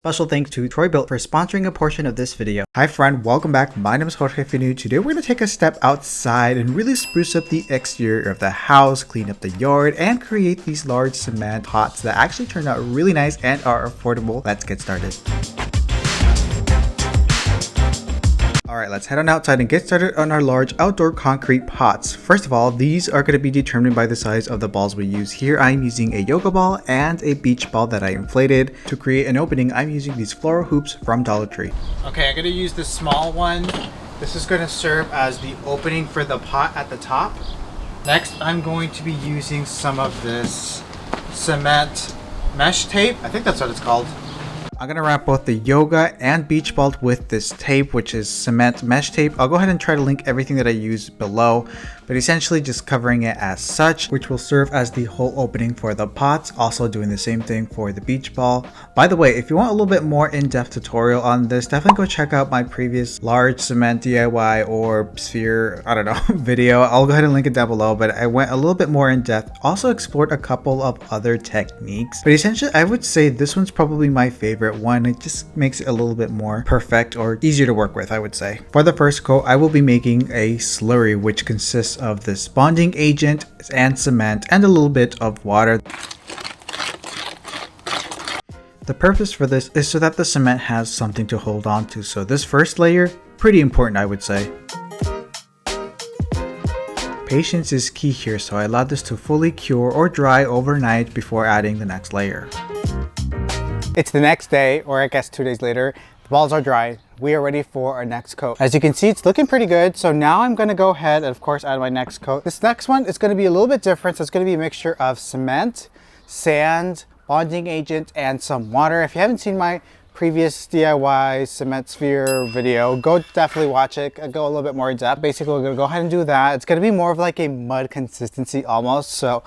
Special thanks to TROY-BILT for sponsoring a portion of this video. Hi friend, welcome back. My name is Jorge. If you're new, today we're going to take a step outside and really spruce up the exterior of the house, clean up the yard, and create these large cement pots that actually turn out really nice and are affordable. Let's get started. Alright, let's head on outside and get started on our large outdoor concrete pots. First of all, these are going to be determined by the size of the balls we use. Here I'm using a yoga ball and a beach ball that I inflated. To create an opening, I'm using these floral hoops from Dollar Tree. Okay, I'm going to use the small one. This is going to serve as the opening for the pot at the top. Next, I'm going to be using some of this cement mesh tape. I think that's what it's called. I'm going to wrap both the yoga and beach ball with this tape, which is cement mesh tape. I'll go ahead and try to link everything that I use below, but essentially just covering it as such, which will serve as the whole opening for the pots. Also doing the same thing for the beach ball. By the way, if you want a little bit more in-depth tutorial on this, definitely go check out my previous large cement DIY or sphere, I don't know, video. I'll go ahead and link it down below, but I went a little bit more in depth. Also explored a couple of other techniques, but essentially I would say this one's probably my favorite one. It just makes it a little bit more perfect or easier to work with, I would say. For the first coat, I will be making a slurry, which consists of this bonding agent and cement and a little bit of water. The purpose for this is so that the cement has something to hold on to. So this first layer, pretty important, I would say. Patience is key here, so I allowed this to fully cure or dry overnight before adding the next layer. It's the next day, or I guess 2 days later. The balls are dry. We are ready for our next coat. As you can see, it's looking pretty good. So now I'm gonna go ahead and of course add my next coat. This next one is gonna be a little bit different. So it's gonna be a mixture of cement, sand, bonding agent, and some water. If you haven't seen my previous DIY cement sphere video, go definitely watch it. I'll go a little bit more in depth. Basically, we're gonna go ahead and do that. It's gonna be more of like a mud consistency almost. So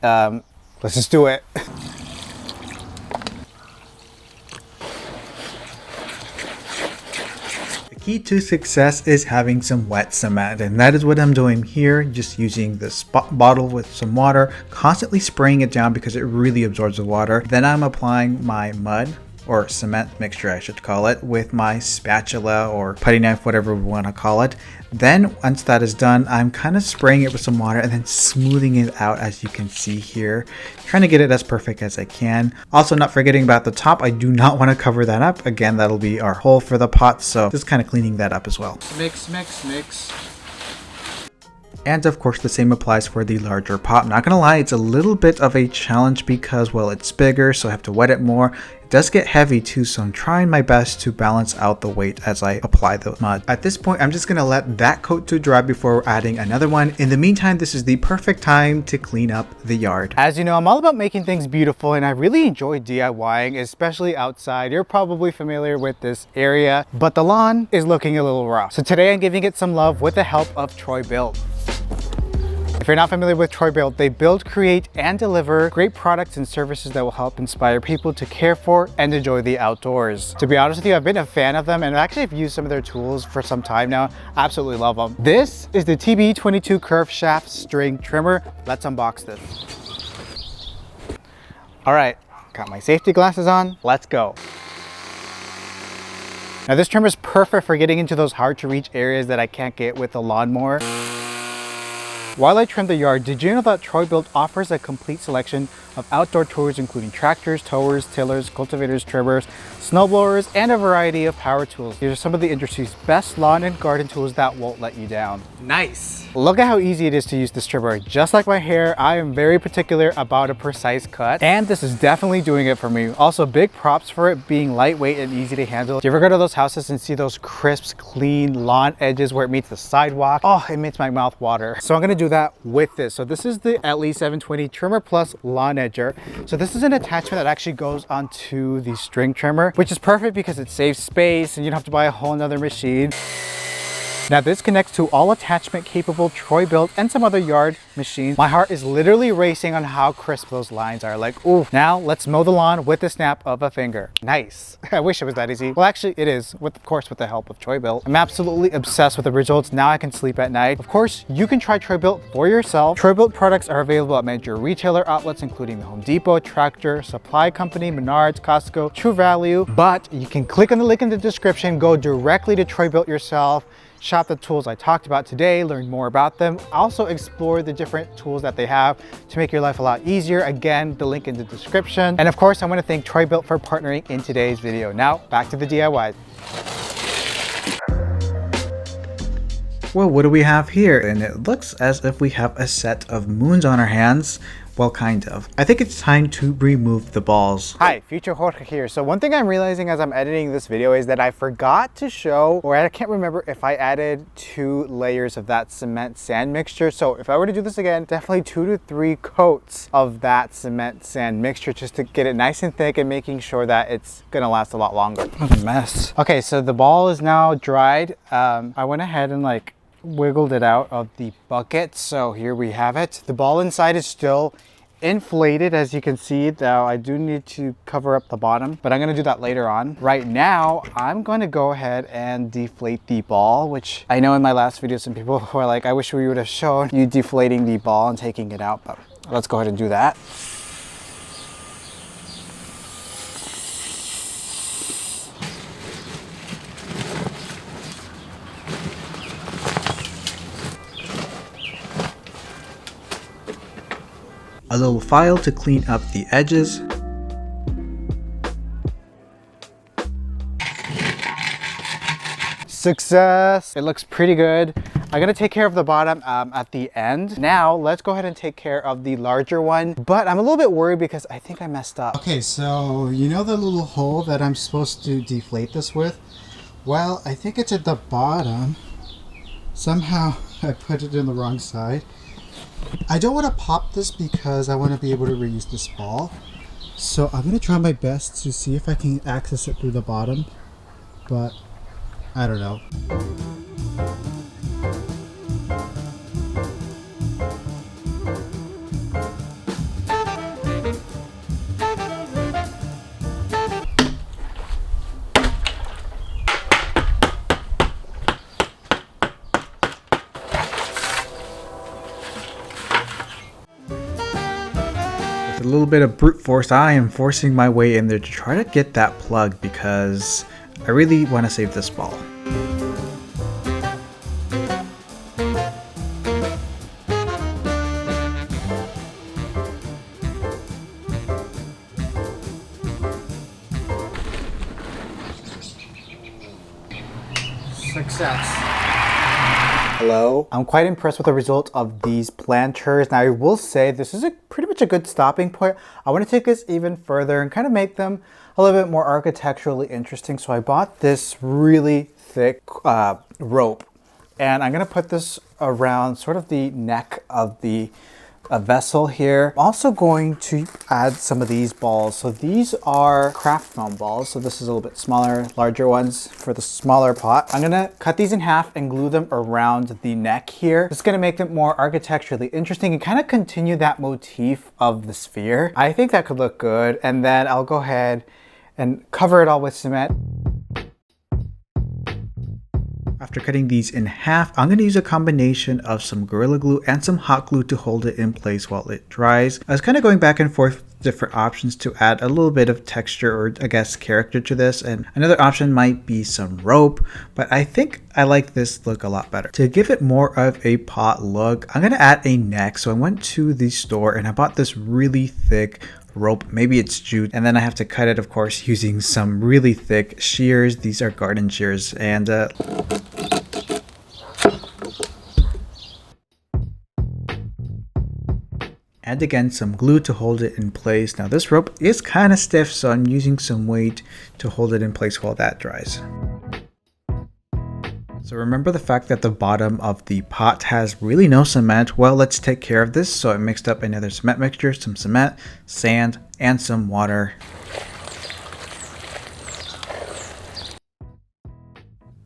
let's just do it. Key to success is having some wet cement, and that is what I'm doing here, just using this bottle with some water, constantly spraying it down because it really absorbs the water. Then I'm applying my mud or cement mixture, I should call it, with my spatula or putty knife, whatever we want to call it. Then once that is done, I'm kind of spraying it with some water and then smoothing it out, as you can see here, trying to get it as perfect as I can. Also, not forgetting about the top, I do not want to cover that up. Again, that'll be our hole for the pot, so just kind of cleaning that up as well. Mix, mix, mix. And of course the same applies for the larger pot. I'm not gonna lie, it's a little bit of a challenge because, well, it's bigger, so I have to wet it more. It does get heavy too, so I'm trying my best to balance out the weight as I apply the mud. At this point, I'm just gonna let that coat to dry before adding another one. In the meantime, this is the perfect time to clean up the yard. As you know, I'm all about making things beautiful, and I really enjoy DIYing, especially outside. You're probably familiar with this area, but the lawn is looking a little rough. So today I'm giving it some love with the help of TROY-BILT. If you're not familiar with TROY-BILT, they build, create, and deliver great products and services that will help inspire people to care for and enjoy the outdoors. To be honest with you, I've been a fan of them, and actually I've used some of their tools for some time now. Absolutely love them. This is the TB22 Curve Shaft String Trimmer. Let's unbox this. All right, got my safety glasses on. Let's go. Now this trimmer is perfect for getting into those hard to reach areas that I can't get with the lawnmower. While I trim the yard, did you know that TROY-BILT offers a complete selection of outdoor tools, including tractors, towers, tillers, cultivators, trimmers, snowblowers, and a variety of power tools. These are some of the industry's best lawn and garden tools that won't let you down. Nice! Look at how easy it is to use this trimmer. Just like my hair, I am very particular about a precise cut, and this is definitely doing it for me. Also, big props for it being lightweight and easy to handle. Do you ever go to those houses and see those crisp, clean lawn edges where it meets the sidewalk? Oh, it makes my mouth water. So I'm gonna do that with this. So this is the LE720 Trimmer Plus Lawn Edger. So this is an attachment that actually goes onto the string trimmer, which is perfect because it saves space and you don't have to buy a whole nother machine. Now this connects to all attachment capable TROY-BILT and some other yard machines. My heart is literally racing on how crisp those lines are. Like, ooh. Now let's mow the lawn with the snap of a finger. Nice. I wish it was that easy. Well, actually it is, of course, with the help of TROY-BILT. I'm absolutely obsessed with the results. Now I can sleep at night. Of course, you can try TROY-BILT for yourself. TROY-BILT products are available at major retailer outlets, including the Home Depot, Tractor Supply Company, Menards, Costco, True Value. But you can click on the link in the description, go directly to TROY-BILT yourself, shop the tools I talked about today, learn more about them, also explore the different tools that they have to make your life a lot easier. Again, the link in the description. And of course, I want to thank TROY-BILT for partnering in today's video. Now, back to the DIYs. Well, what do we have here? And it looks as if we have a set of moons on our hands. Well, kind of. I think it's time to remove the balls. Hi, Future Jorge here. So one thing I'm realizing as I'm editing this video is that I forgot to show, or I can't remember if I added 2 layers of that cement sand mixture. So if I were to do this again, definitely 2 to 3 coats of that cement sand mixture just to get it nice and thick and making sure that it's gonna last a lot longer. What a mess. Okay, so the ball is now dried. I went ahead and like wiggled it out of the bucket, so here we have it. The ball inside is still inflated, as you can see. Though I do need to cover up the bottom, but I'm going to do that later on. Right now I'm going to go ahead and deflate the ball, which I know in my last video some people were like, I wish we would have shown you deflating the ball and taking it out, but let's go ahead and do that. A little file to clean up the edges. Success! It looks pretty good. I'm gonna take care of the bottom at the end. Now let's go ahead and take care of the larger one, but I'm a little bit worried because I think I messed up. Okay, so you know the little hole that I'm supposed to deflate this with? Well, I think it's at the bottom. Somehow I put it in the wrong side. I don't want to pop this because I want to be able to reuse this ball. So I'm going to try my best to see if I can access it through the bottom, but I don't know. A little bit of brute force, I am forcing my way in there to try to get that plug because I really want to save this ball. Success. Hello. I'm quite impressed with the result of these planters. Now I will say this is pretty much a good stopping point. I want to take this even further and kind of make them a little bit more architecturally interesting. So I bought this really thick rope, and I'm going to put this around sort of the neck of the vessel here. I'm also going to add some of these balls. So these are craft foam balls. So this is a little bit smaller, larger ones for the smaller pot. I'm gonna cut these in half and glue them around the neck here. This is gonna make them more architecturally interesting and kind of continue that motif of the sphere. I think that could look good. And then I'll go ahead and cover it all with cement. After cutting these in half, I'm going to use a combination of some Gorilla Glue and some hot glue to hold it in place while it dries. I was kind of going back and forth with different options to add a little bit of texture or I guess character to this, and another option might be some rope, but I think I like this look a lot better. To give it more of a pot look, I'm going to add a neck. So I went to the store and I bought this really thick rope, maybe it's jute, and then I have to cut it, of course, using some really thick shears. These are garden shears, and and again some glue to hold it in place. Now this rope is kind of stiff, so I'm using some weight to hold it in place while that dries. So remember the fact that the bottom of the pot has really no cement? Well, let's take care of this. So I mixed up another cement mixture, some cement, sand, and some water.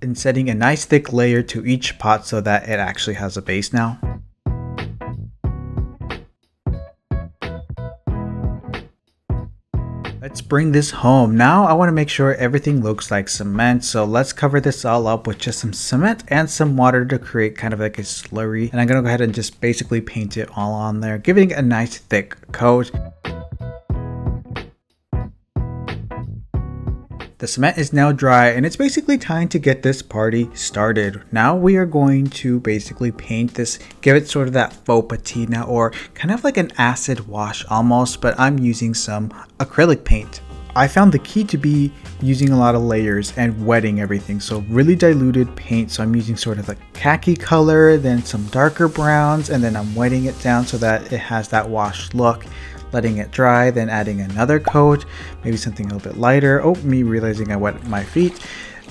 and setting a nice thick layer to each pot so that it actually has a base now. Let's bring this home. Now I want to make sure everything looks like cement, so let's cover this all up with just some cement and some water to create kind of like a slurry. And I'm gonna go ahead and just basically paint it all on there, giving it a nice thick coat. The cement is now dry and it's basically time to get this party started. Now we are going to basically paint this, give it sort of that faux patina or kind of like an acid wash almost, but I'm using some acrylic paint. I found the key to be using a lot of layers and wetting everything, so really diluted paint. So I'm using sort of like khaki color, then some darker browns, and then I'm wetting it down so that it has that washed look. Letting it dry, then adding another coat, maybe something a little bit lighter. Oh, me realizing I wet my feet.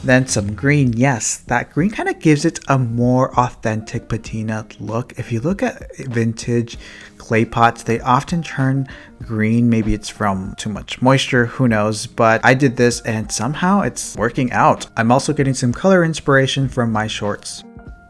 Then some green. Yes, that green kind of gives it a more authentic patina look. If you look at vintage clay pots, they often turn green. Maybe it's from too much moisture, who knows, but I did this and somehow it's working out. I'm also getting some color inspiration from my shorts.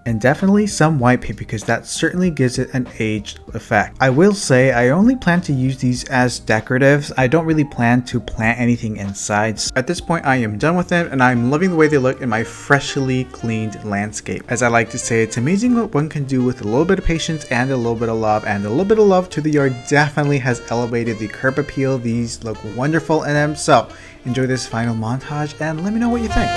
And definitely some white paint because that certainly gives it an aged effect. I will say I only plan to use these as decoratives. I don't really plan to plant anything inside. So at this point I am done with them and I'm loving the way they look in my freshly cleaned landscape. As I like to say, it's amazing what one can do with a little bit of patience and a little bit of love, and a little bit of love to the yard definitely has elevated the curb appeal. These look wonderful in them. So enjoy this final montage and let me know what you think.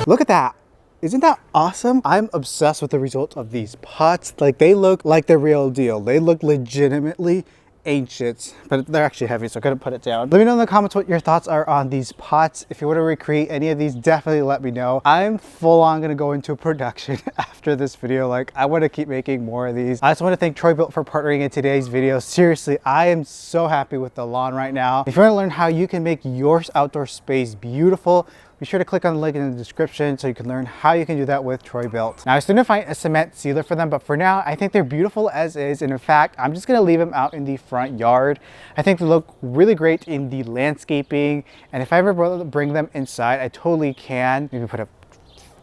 Look at that. Isn't that awesome? I'm obsessed with the result of these pots. Like, they look like the real deal. They look legitimately ancient, but they're actually heavy, so I couldn't put it down. Let me know in the comments what your thoughts are on these pots. If you want to recreate any of these, definitely let me know. I'm full on gonna go into production after this video. Like, I want to keep making more of these. I just want to thank TROY-BILT for partnering in today's video. Seriously, I am so happy with the lawn right now. If you want to learn how you can make your outdoor space beautiful, be sure to click on the link in the description so you can learn how you can do that with TROY-BILT. Now, I still didn't find a cement sealer for them, but for now, I think they're beautiful as is. And in fact, I'm just gonna leave them out in the front yard. I think they look really great in the landscaping. And if I ever bring them inside, I totally can. Maybe put a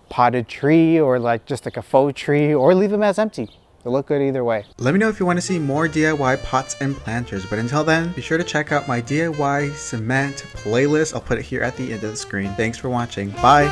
potted tree or like just like a faux tree, or leave them as empty. They look good either way. Let me know if you want to see more DIY pots and planters, but until then, be sure to check out my DIY cement playlist. I'll put it here at the end of the screen. Thanks for watching. Bye!